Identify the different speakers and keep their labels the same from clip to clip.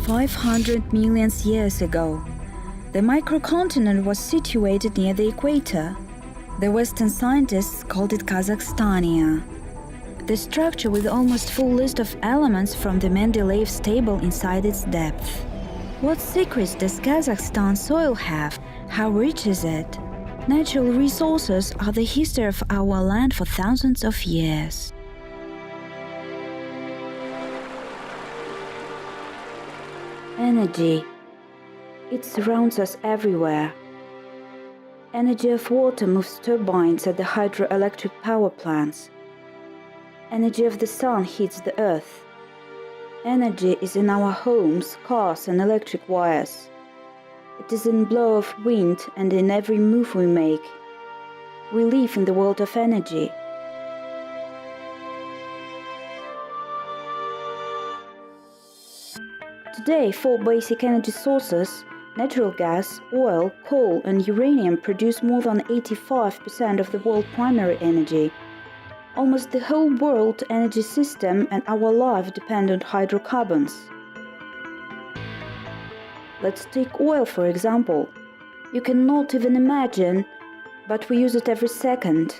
Speaker 1: 500 million years ago, the microcontinent was situated near the equator. The Western scientists called it Kazakhstania. The structure with almost full list of elements from the Mendeleev table inside its depth. What secrets does Kazakhstan soil have? How rich is it? Natural resources are the history of our land for thousands of years. Energy. It surrounds us everywhere. Energy of water moves turbines at the hydroelectric power plants. Energy of the sun heats the earth. Energy is in our homes, cars and electric wires. It is in blow of wind and in every move we make. We live in the world of energy. Today, 4 basic energy sources, natural gas, oil, coal and uranium, produce more than 85% of the world's primary energy. Almost the whole world energy system and our life depend on hydrocarbons. Let's take oil for example. You cannot even imagine, but we use it every second.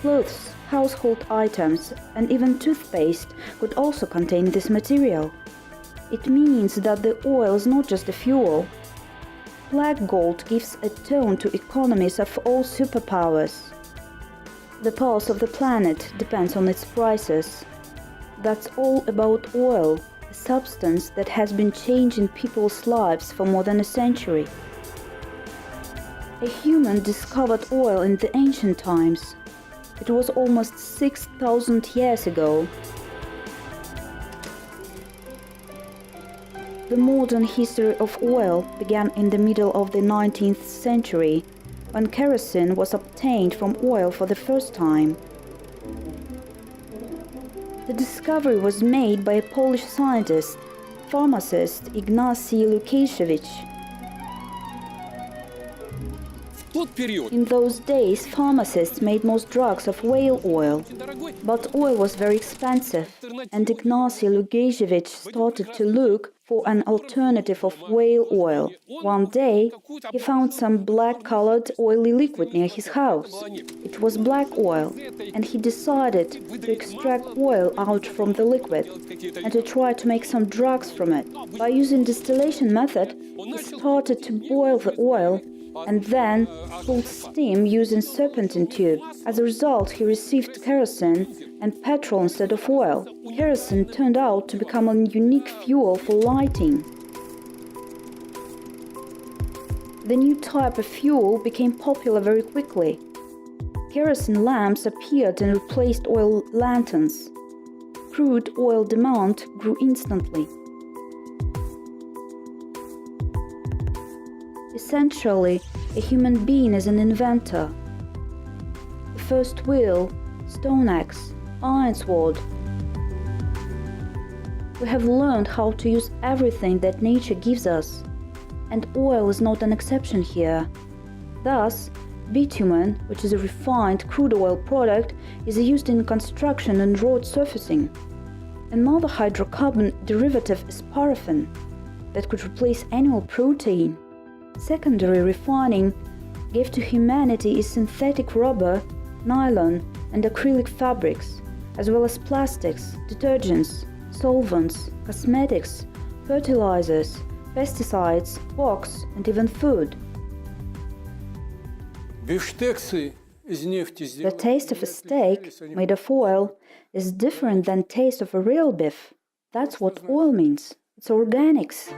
Speaker 1: Clothes, household items and even toothpaste could also contain this material. It means that the oil is not just a fuel. Black gold gives a tone to economies of all superpowers. The pulse of the planet depends on its prices. That's all about oil, a substance that has been changing people's lives for more than a century. A human discovered oil in the ancient times. It was almost 6,000 years ago. The modern history of oil began in the middle of the 19th century, when kerosene was obtained from oil for the first time. The discovery was made by a Polish scientist, pharmacist Ignacy Lukasiewicz. In those days, pharmacists made most drugs of whale oil, but oil was very expensive, and Ignacy Lukasiewicz started to look for an alternative of whale oil. One day, he found some black-colored oily liquid near his house. It was black oil, and he decided to extract oil out from the liquid and to try to make some drugs from it. By using distillation method, he started to boil the oil and then pulled steam using serpentine tube. As a result, he received kerosene and petrol instead of oil. Kerosene turned out to become a unique fuel for lighting. The new type of fuel became popular very quickly. Kerosene lamps appeared and replaced oil lanterns. Crude oil demand grew instantly. Essentially, a human being is an inventor. The first wheel, stone axe, iron sword. We have learned how to use everything that nature gives us, and oil is not an exception here. Thus, bitumen, which is a refined crude oil product, is used in construction and road surfacing. Another hydrocarbon derivative is paraffin, that could replace animal protein. Secondary refining gave to humanity is synthetic rubber, nylon and acrylic fabrics, as well as plastics, detergents, solvents, cosmetics, fertilizers, pesticides, wax and even food. The taste of a steak made of oil is different than taste of a real beef. That's what oil means. It's organics.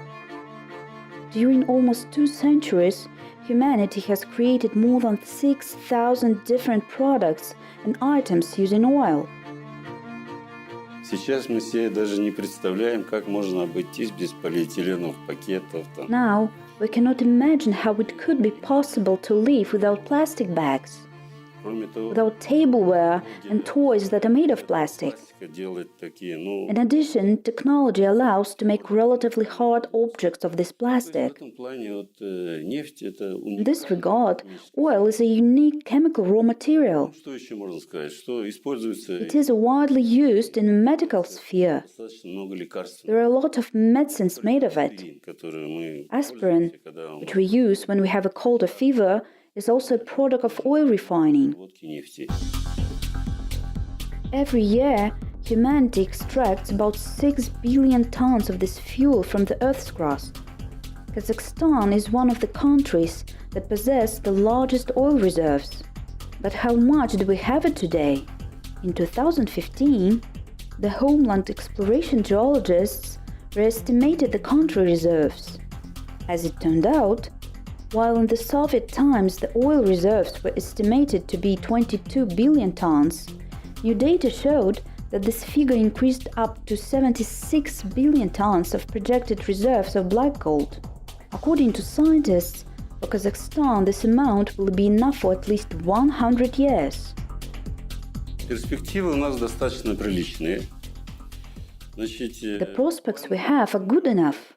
Speaker 1: During almost 2 centuries, humanity has created more than 6,000 different products and items using oil. Now, we cannot imagine how it could be possible to live without plastic bags. without tableware and toys that are made of plastic. In addition, technology allows to make relatively hard objects of this plastic. In this regard, oil is a unique chemical raw material. It is widely used in the medical sphere. There are a lot of medicines made of it. Aspirin, which we use when we have a cold or fever, is also a product of oil refining. Every year, humanity extracts about 6 billion tons of this fuel from the Earth's crust. Kazakhstan is one of the countries that possess the largest oil reserves. But how much do we have it today? In 2015, the Homeland Exploration geologists re-estimated the country reserves. As it turned out, while in the Soviet times the oil reserves were estimated to be 22 billion tons, new data showed that this figure increased up to 76 billion tons of projected reserves of black gold. According to scientists, for Kazakhstan this amount will be enough for at least 100 years. The prospects we have are good enough.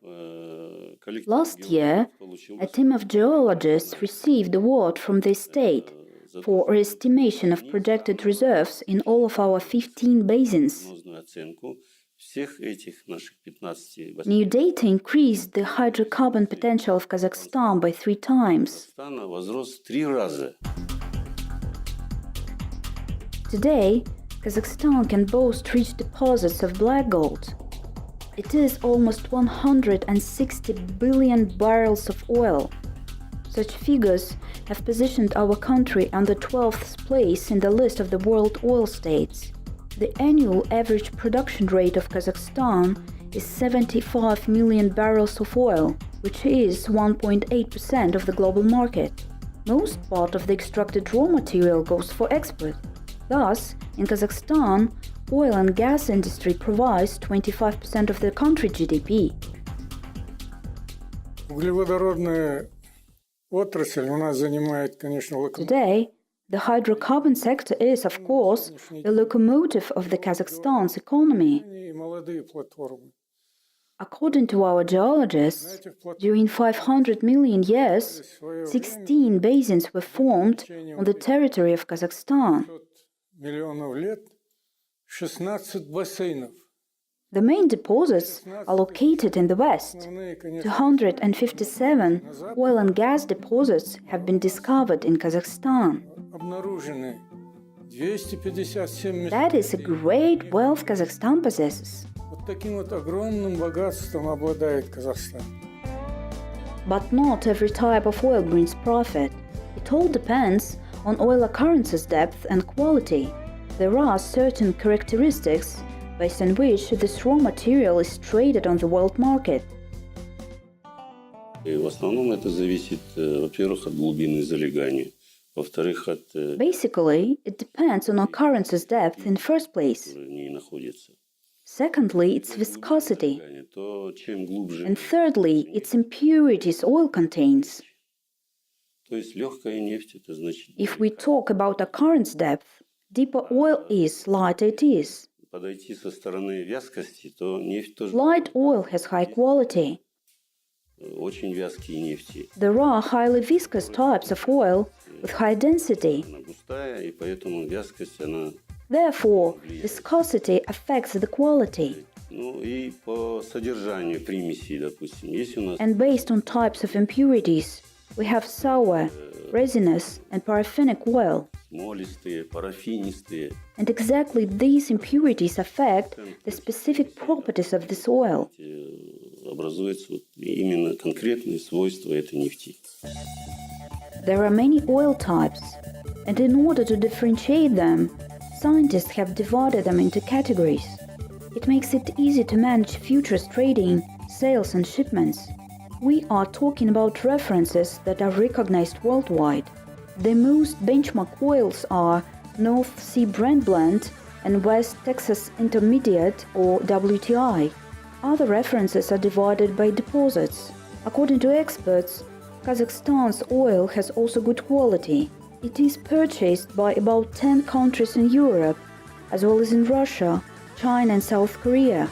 Speaker 1: Last year, a team of geologists received award from the state for estimation of projected reserves in all of our 15 basins. New data increased the hydrocarbon potential of Kazakhstan by 3 times. Today, Kazakhstan can boast rich deposits of black gold. It is almost 160 billion barrels of oil. Such figures have positioned our country on the 12th place in the list of the world oil states. The annual average production rate of Kazakhstan is 75 million barrels of oil, which is 1.8% of the global market. Most part of the extracted raw material goes for export. Thus, in Kazakhstan, oil and gas industry provides 25% of the country's GDP. Today, the hydrocarbon sector is, of course, the locomotive of the Kazakhstan's economy. According to our geologists, during 500 million years, 16 basins were formed on the territory of Kazakhstan. The main deposits are located in the west. 257 oil and gas deposits have been discovered in Kazakhstan. That is a great wealth Kazakhstan possesses. But not every type of oil brings profit. It all depends on oil occurrences depth and quality. There are certain characteristics based on which this raw material is traded on the world market. Basically, it depends on occurrences depth in first place. Secondly, its viscosity. And thirdly, its impurities oil contains. If we talk about occurrence depth, deeper oil is, lighter it is. Light oil has high quality. There are highly viscous types of oil with high density. Therefore, viscosity affects the quality. And based on types of impurities, we have sour, resinous, and paraffinic oil. And exactly these impurities affect the specific properties of this oil. There are many oil types, and in order to differentiate them, scientists have divided them into categories. It makes it easy to manage futures trading, sales and shipments. We are talking about references that are recognized worldwide. The most benchmark oils are North Sea Brent Blend and West Texas Intermediate or WTI. Other references are divided by deposits. According to experts, Kazakhstan's oil has also good quality. It is purchased by about 10 countries in Europe, as well as in Russia, China and South Korea.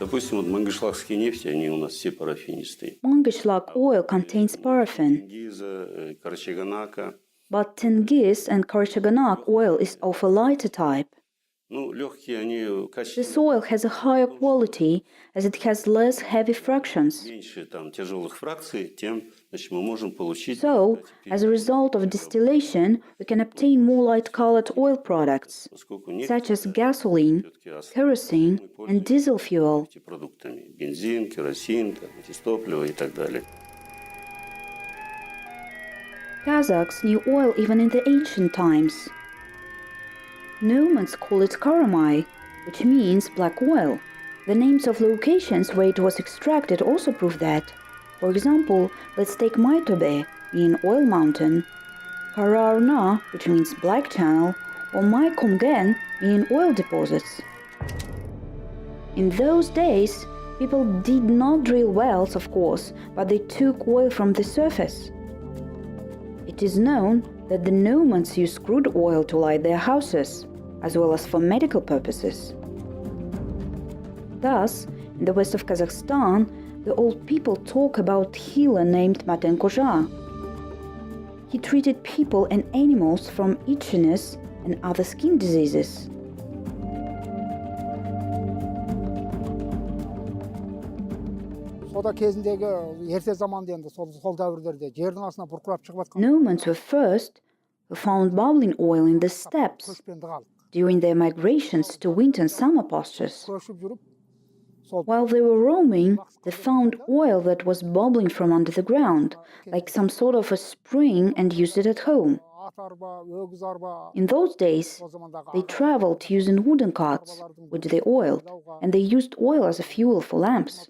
Speaker 2: Допустим, вот мангышлакские нефти, они у нас все парафинистые.
Speaker 1: Mangishlag oil contains paraffin,
Speaker 2: Тенгиза, Карачаганака.
Speaker 1: but Tengiz and Karachaganak oil is of a lighter type.
Speaker 2: Ну, легкие, они
Speaker 1: This oil has a higher quality as it has less heavy fractions.
Speaker 2: меньше там тяжелых фракций, тем, значит, мы можем получить.
Speaker 1: So, as a result of distillation, we can obtain more light-colored oil products, such as gasoline, kerosene, and diesel fuel.
Speaker 2: Продуктами: бензин, керосин, дистопливо и так далее.
Speaker 1: Kazakhs knew oil even in the ancient times. Nomads call it karamai, which means black oil. The names of locations where it was extracted also prove that. For example, let's take Maitobe, meaning oil mountain, Kararna, which means black channel, or Maikomgen, meaning oil deposits. In those days, people did not drill wells, of course, but they took oil from the surface. It is known that the nomads used crude oil to light their houses, as well as for medical purposes. Thus, in the west of Kazakhstan, the old people talk about healer named Maten Koja. He treated people and animals from itchiness and other skin diseases. Nomads were first who found bubbling oil in the steppes during their migrations to winter and summer pastures. While they were roaming, they found oil that was bubbling from under the ground, like some sort of a spring, and used it at home. In those days, they traveled using wooden carts, which they oiled, and they used oil as a fuel for lamps.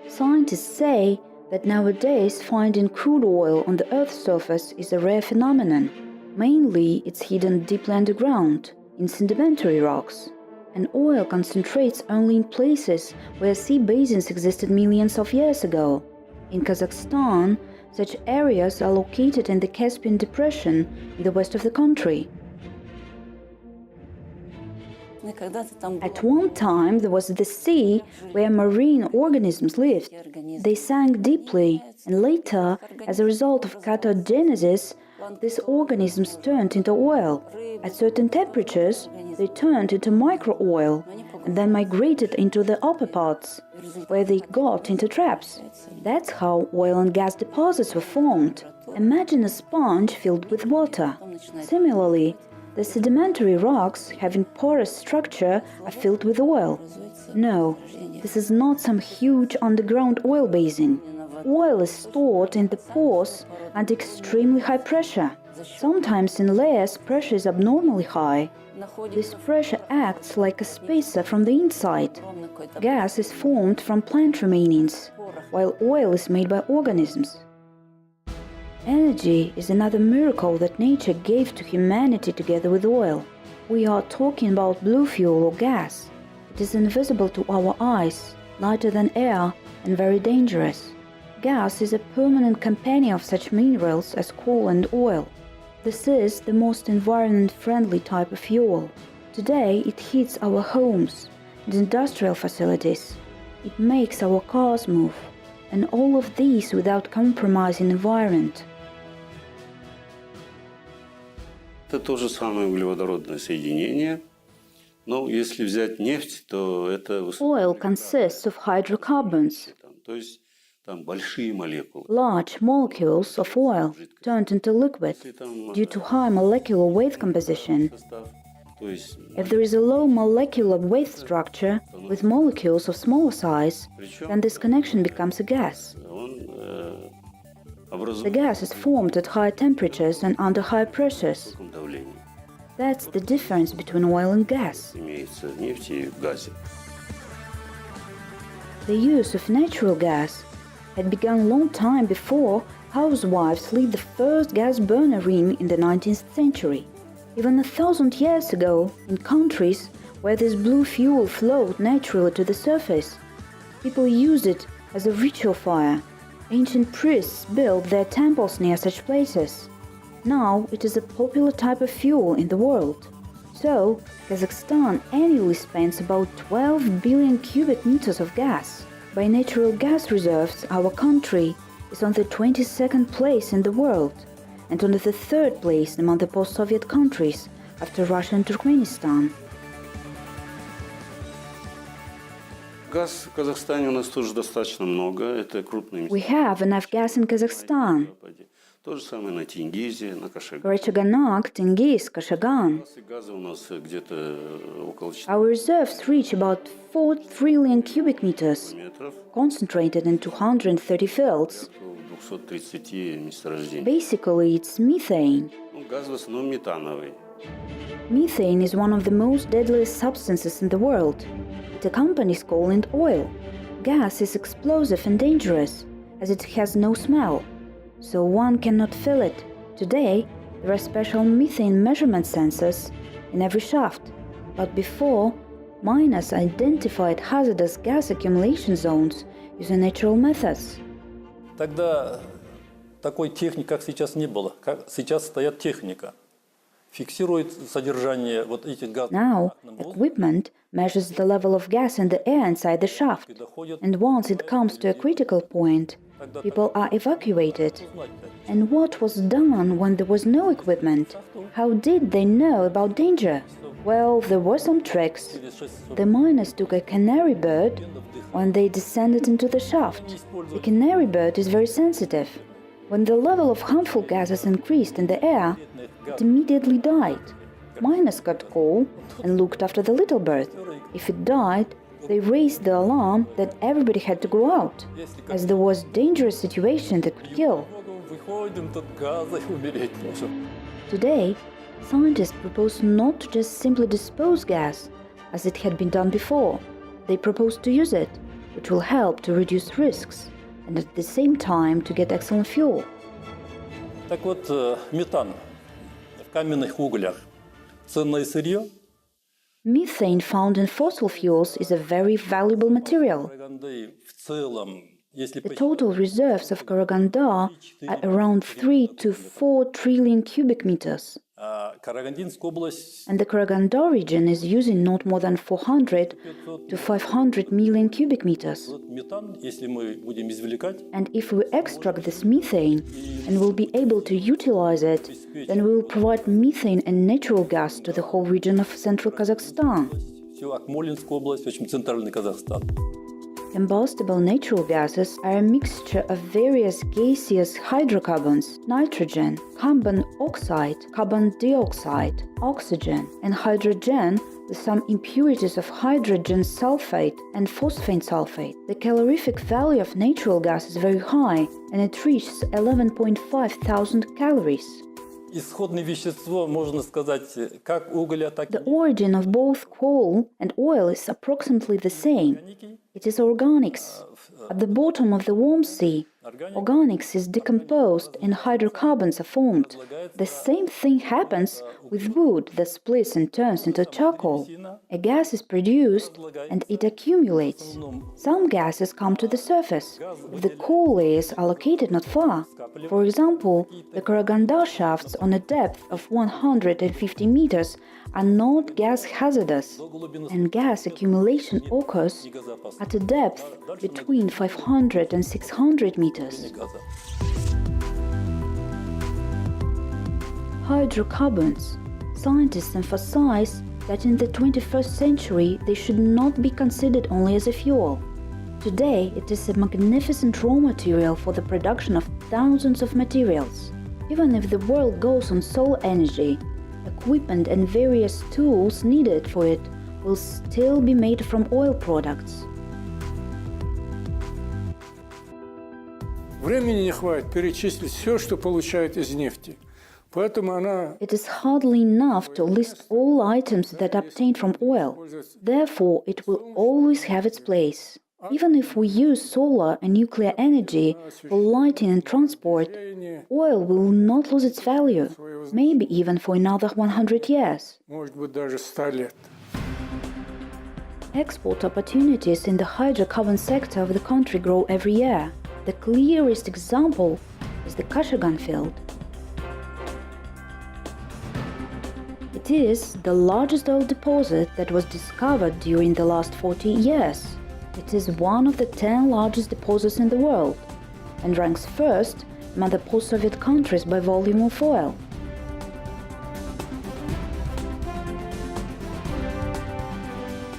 Speaker 1: Scientists say that nowadays finding crude oil on the Earth's surface is a rare phenomenon. Mainly, it's hidden deeply underground, in sedimentary rocks. And oil concentrates only in places where sea basins existed millions of years ago. In Kazakhstan, such areas are located in the Caspian Depression in the west of the country. At one time, there was the sea where marine organisms lived. They sank deeply, and later, as a result of catagenesis, these organisms turned into oil. At certain temperatures, they turned into micro-oil and then migrated into the upper parts, where they got into traps. That's how oil and gas deposits were formed. Imagine a sponge filled with water. Similarly, the sedimentary rocks having porous structure are filled with oil. No, this is not some huge underground oil basin. Oil is stored in the pores under extremely high pressure. Sometimes in layers, pressure is abnormally high. This pressure acts like a spacer from the inside. Gas is formed from plant remainings, while oil is made by organisms. Energy is another miracle that nature gave to humanity together with oil. We are talking about blue fuel or gas. It is invisible to our eyes, lighter than air, and very dangerous. Gas is a permanent companion of such minerals as coal and oil. This is the most environment-friendly type of fuel. Today, it heats our homes and industrial facilities. It makes our cars move, and all of these without compromising the environment.
Speaker 2: Это то же самое углеводородное соединение, но если взять нефть, то это
Speaker 1: Oil consists of hydrocarbons,
Speaker 2: то есть там большие молекулы.
Speaker 1: Large molecules of oil turned into liquid due to high molecular weight composition. If there is a low molecular weight structure with molecules of smaller size, then this connection becomes a gas. The gas is formed at high temperatures and under high pressures. That's the difference between oil and gas. The use of natural gas had begun a long time before housewives lit the first gas burner ring in the 19th century. Even 1,000 years ago, in countries where this blue fuel flowed naturally to the surface, people used it as a ritual fire. Ancient priests built their temples near such places. Now it is a popular type of fuel in the world. So, Kazakhstan annually spends about 12 billion cubic meters of gas. By natural gas reserves, our country is on the 22nd place in the world and on the 3rd place among the post-Soviet countries after Russia and Turkmenistan.
Speaker 2: Газ в Казахстане у нас тоже достаточно много. Это крупные
Speaker 1: We
Speaker 2: места.
Speaker 1: have enough gas in Kazakhstan.
Speaker 2: То же самое на Тенгизе, на Кашагане.
Speaker 1: Karachaganak, Tengiz, Kashagan.
Speaker 2: Газа у нас где-то около 4
Speaker 1: Our reserves reach about 4 trillion cubic meters,
Speaker 2: метров,
Speaker 1: concentrated in 230 fields.
Speaker 2: в 230 месторождений.
Speaker 1: Basically, it's methane.
Speaker 2: Газ в основном метановый.
Speaker 1: Methane is one of the most deadliest substances in the world. It accompanies coal and oil. Gas is explosive and dangerous, as it has no smell, so one cannot feel it. Today, there are special methane measurement sensors in every shaft, but before, miners identified hazardous gas accumulation zones using natural methods.
Speaker 3: Тогда такой техники, как сейчас, не было. Сейчас стоит техника. Фиксирует содержание вот этих газов.
Speaker 1: Now, equipment measures the level of gas in the air inside the shaft, and once it comes to a critical point, people are evacuated. And what was done when there was no equipment? How did they know about danger? Well, there were some tricks. The miners took a canary bird when they descended into the shaft. The canary bird is very sensitive. When the level of harmful gases increased in the air, it immediately died. Miners got call and looked after the little bird. If it died, they raised the alarm that everybody had to go out, as there was dangerous situation that could kill. Today, scientists propose not to just simply dispose gas, as it had been done before. They propose to use it, which will help to reduce risks, and at the same time to get excellent fuel.
Speaker 3: Так вот, метан в каменных углях ценное сырье.
Speaker 1: Methane found in fossil fuels is a very valuable material.
Speaker 3: Караганды в целом, если
Speaker 1: The total reserves of Karaganda are around 3 to 4 trillion cubic meters.
Speaker 3: Карагандинская область
Speaker 1: And the Karaganda region is using not more than 400 to 500 million cubic meters.
Speaker 3: метан, если мы будем извлекать,
Speaker 1: And if we extract this methane and will be able to utilize it, then we will provide methane and natural gas to the whole region of central Kazakhstan.
Speaker 3: всю Акмолинскую область, в общем, центральный Казахстан.
Speaker 1: Combustible natural gases are a mixture of various gaseous hydrocarbons, nitrogen, carbon oxide, carbon dioxide, oxygen, and hydrogen with some impurities of hydrogen sulfate and phosphine sulfate. The calorific value of natural gas is very high, and it reaches 11.5 thousand calories.
Speaker 3: Исходное вещество, можно сказать, как угля, так и
Speaker 1: The origin of both coal and oil is approximately the same. It is organics. At the bottom of the warm sea, organics is decomposed and hydrocarbons are formed. The same thing happens with wood that splits and turns into charcoal. A gas is produced and it accumulates. Some gases come to the surface. The coal layers are located not far. For example, the Karaganda shafts on a depth of 150 meters are not gas hazardous, and gas accumulation occurs at a depth between 500 and 600 meters. Hydrocarbons. Scientists emphasize that in the 21st century they should not be considered only as a fuel. Today, it is a magnificent raw material for the production of thousands of materials. Even if the world goes on solar energy, equipment and various tools needed for it will still be made from oil products.
Speaker 4: Времени не хватит перечислить все, что получают из нефти. Поэтому она...
Speaker 1: It is hardly enough to list all items that are obtained from oil. Therefore, it will always have its place. Even if we use solar and nuclear energy for lighting and transport, oil will not lose its value, maybe even for another 100 years.
Speaker 4: Может быть, даже 100 лет.
Speaker 1: Export opportunities in the hydrocarbon sector of the country grow every year. The clearest example is the Kashagan field. It is the largest oil deposit that was discovered during the last 40 years. It is one of the 10 largest deposits in the world and ranks first among the post-Soviet countries by volume of oil.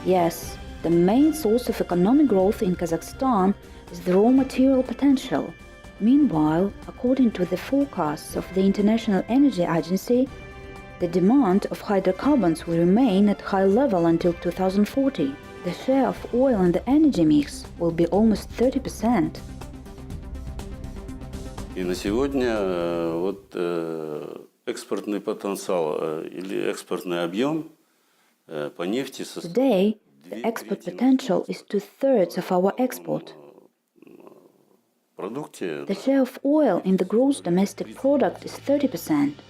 Speaker 1: Yes, the main source of economic growth in Kazakhstan is the raw material potential. Meanwhile, according to the forecasts of the International Energy Agency, the demand of hydrocarbons will remain at high level until 2040. The share of oil in the energy mix will be almost 30%.
Speaker 2: И на сегодня экспортный потенциал или экспортный объем по нефти составляет.
Speaker 1: Today, the export potential is 2/3 of our export. The share of oil in the gross domestic product is 30%.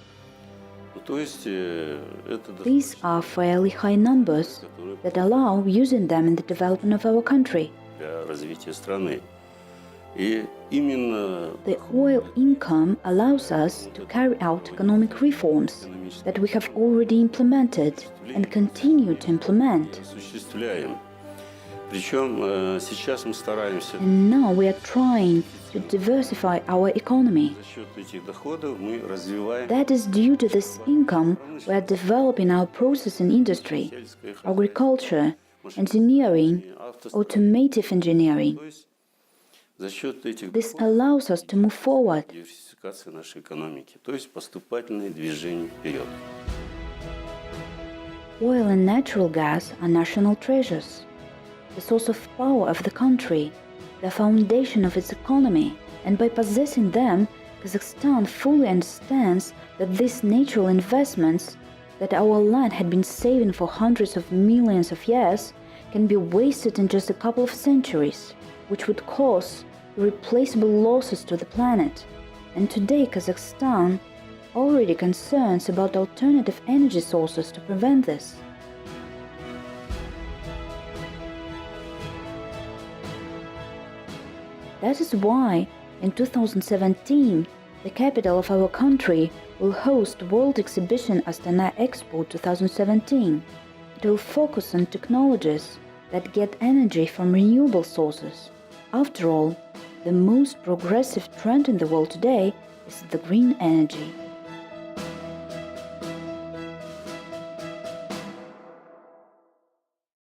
Speaker 1: These are fairly high numbers that allow using them in the development of our country. The oil income allows us to carry out economic reforms that we have already implemented and continue to implement. And now we are trying to diversify our economy. That is due to this income we are developing our processing industry, agriculture, engineering, automotive engineering. This allows us to move forward. Oil and natural gas are national treasures, the source of power of the country, the foundation of its economy, and by possessing them, Kazakhstan fully understands that these natural investments that our land had been saving for hundreds of millions of years can be wasted in just a couple of centuries, which would cause irreplaceable losses to the planet. And today Kazakhstan already concerns about alternative energy sources to prevent this. That is why, in 2017, the capital of our country will host World Exhibition Astana Expo 2017. It will focus on technologies that get energy from renewable sources. After all, the most progressive trend in the world today is the green energy.